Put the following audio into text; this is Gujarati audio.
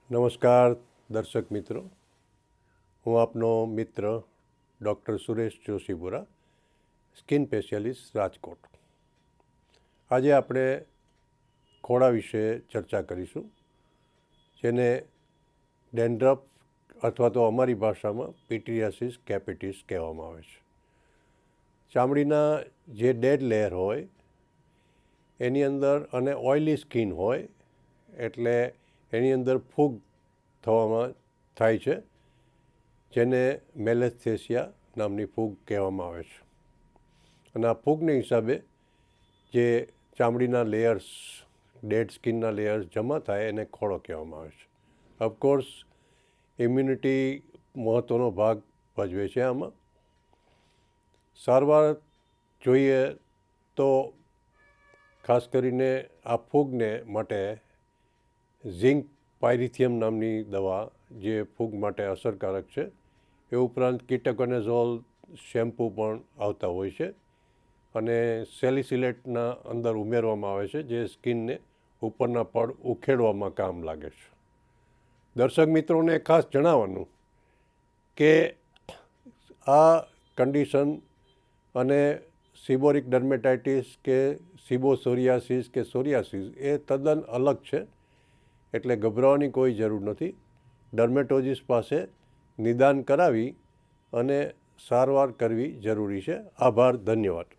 નમસ્કાર દર્શક મિત્રો, હું આપનો મિત્ર doctor Suresh Joshipura, skin specialist, Rajkot. આજે આપણે ખોડા વિશે ચર્ચા કરીશું, જેને ડેન્ડ્રફ અથવા તો અમારી ભાષામાં પિટ્રિયાસિસ કેપિટિસ કહેવામાં આવે છે. ચામડીના જે ડેડ લેયર હોય એની અંદર અને ઓઇલી સ્કિન હોય એટલે એની અંદર ફૂગ થવામાં થાય છે, જેને મેલેસ્થેસિયા નામની ફૂગ કહેવામાં આવે છે. અને આ ફૂગને હિસાબે જે ચામડીના લેયર્સ, ડેડ સ્કિનના લેયર્સ જમા થાય એને ખોડો કહેવામાં આવે છે. ઓફકોર્સ ઇમ્યુનિટી મહત્ત્વનો ભાગ ભજવે છે. આમાં સારવાર જોઈએ તો ખાસ કરીને આ ફૂગને માટે ઝિંક પાયરિથિયમ નામની દવા જે ફૂગ માટે અસરકારક છે. એ ઉપરાંત કીટકોનેઝોલ શેમ્પૂ પણ આવતા હોય છે અને સેલિસિલેટના અંદર ઉમેરવામાં આવે છે, જે સ્કિનને ઉપરના પડ ઉખેડવામાં કામ લાગે છે. દર્શક મિત્રોને ખાસ જણાવવાનું કે આ કન્ડિશન અને સિબોરિક ડર્મેટાઇટિસ કે સિબોસોરિયાસિસ કે સોરિયાસિસ એ તદ્દન અલગ છે, એટલે ગભરાવાની કોઈ જરૂર નથી. ડર્મેટોલોજીસ્ટ પાસે નિદાન કરાવી અને સારવાર કરવી જરૂરી છે. આભાર, ધન્યવાદ.